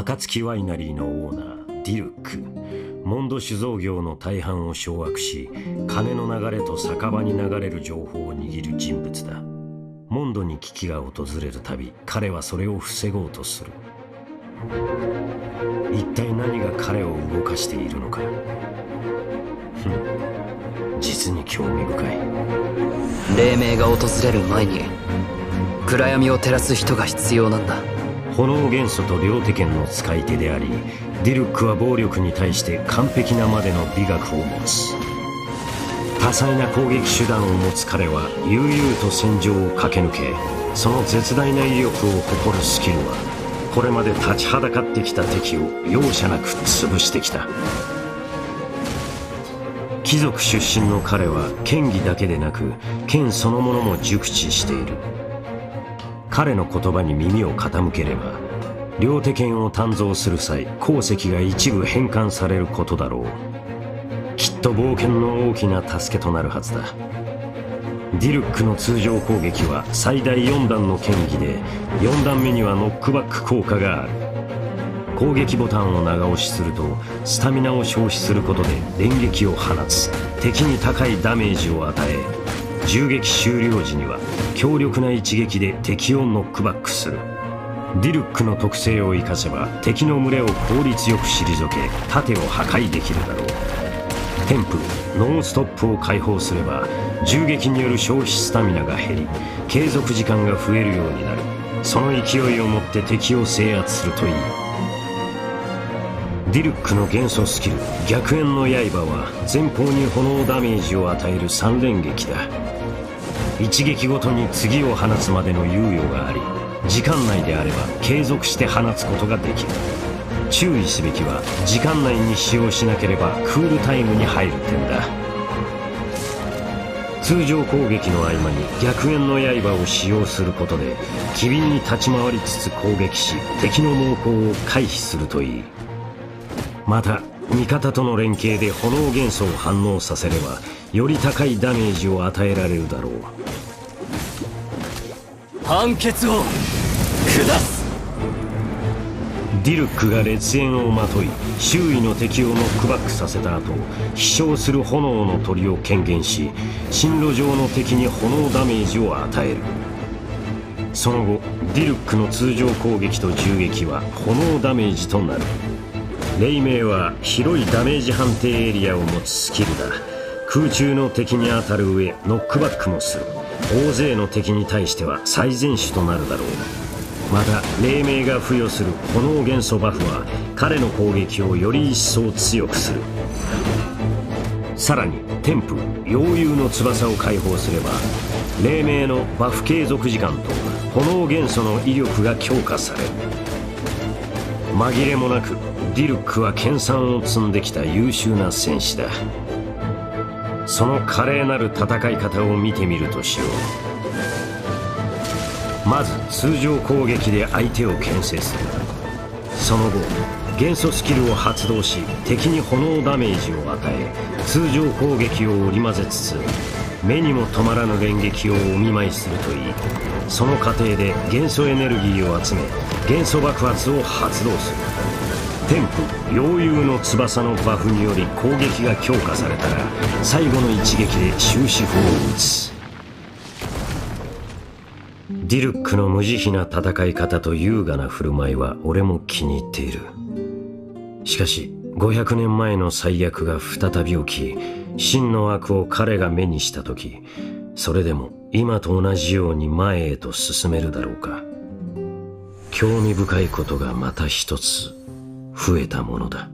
暁ワイナリーのオーナーディルック。モンド酒造業の大半を掌握し、金の流れと酒場に流れる情報を握る人物だ。モンドに危機が訪れるたび、彼はそれを防ごうとする。一体何が彼を動かしているのか。実に興味深い。黎明が訪れる前に暗闇を照らす人が必要なんだ。炎元素と両手剣の使い手であり、ディルックは暴力に対して完璧なまでの美学を持つ。多彩な攻撃手段を持つ彼は悠々と戦場を駆け抜け、その絶大な威力を誇るスキルはこれまで立ちはだかってきた敵を容赦なく潰してきた。貴族出身の彼は剣技だけでなく剣そのものも熟知している。彼の言葉に耳を傾ければ、両手剣を鍛造する際鉱石が一部変換されることだろう。きっと冒険の大きな助けとなるはずだ。ディルックの通常攻撃は最大4段の剣技で、4段目にはノックバック効果がある。攻撃ボタンを長押しするとスタミナを消費することで連撃を放つ。敵に高いダメージを与え、銃撃終了時には強力な一撃で敵をノックバックする。ディルックの特性を生かせば敵の群れを効率よく退け、盾を破壊できるだろう。テンプ、ノンストップを解放すれば銃撃による消費スタミナが減り、継続時間が増えるようになる。その勢いを持って敵を制圧するといい。ディルックの元素スキル逆縁の刃は前方に炎ダメージを与える3連撃だ。一撃ごとに次を放つまでの猶予があり、時間内であれば継続して放つことができる。注意すべきは時間内に使用しなければクールタイムに入る点だ。通常攻撃の合間に逆縁の刃を使用することで機敏に立ち回りつつ攻撃し、敵の猛攻を回避するといい。また味方との連携で炎元素を反応させればより高いダメージを与えられるだろう。判決を下す。ディルックが烈焰をまとい周囲の敵をノックバックさせた後、飛翔する炎の鳥を顕現し、進路上の敵に炎ダメージを与える。その後ディルックの通常攻撃と銃撃は炎ダメージとなる。黎明は広いダメージ判定エリアを持つスキルだ。空中の敵に当たる上ノックバックもする。大勢の敵に対しては最善手となるだろう。また黎明が付与する炎元素バフは彼の攻撃をより一層強くする。さらにテンプ、妖竜の翼を解放すれば黎明のバフ継続時間と炎元素の威力が強化される。紛れもなくディルックは研鑽を積んできた優秀な戦士だ。その華麗なる戦い方を見てみるとしよう。まず通常攻撃で相手を牽制する。その後元素スキルを発動し敵に炎ダメージを与え、通常攻撃を織り交ぜつつ目にも止まらぬ連撃をお見舞いするといい。その過程で元素エネルギーを集め元素爆発を発動する。テンプ、妖竜の翼のバフにより攻撃が強化されたら最後の一撃で終止符を打つ。ディルックの無慈悲な戦い方と優雅な振る舞いは俺も気に入っている。しかし500年前の最悪が再び起き、真の悪を彼が目にした時、それでも今と同じように前へと進めるだろうか。興味深いことがまた一つ増えたものだ。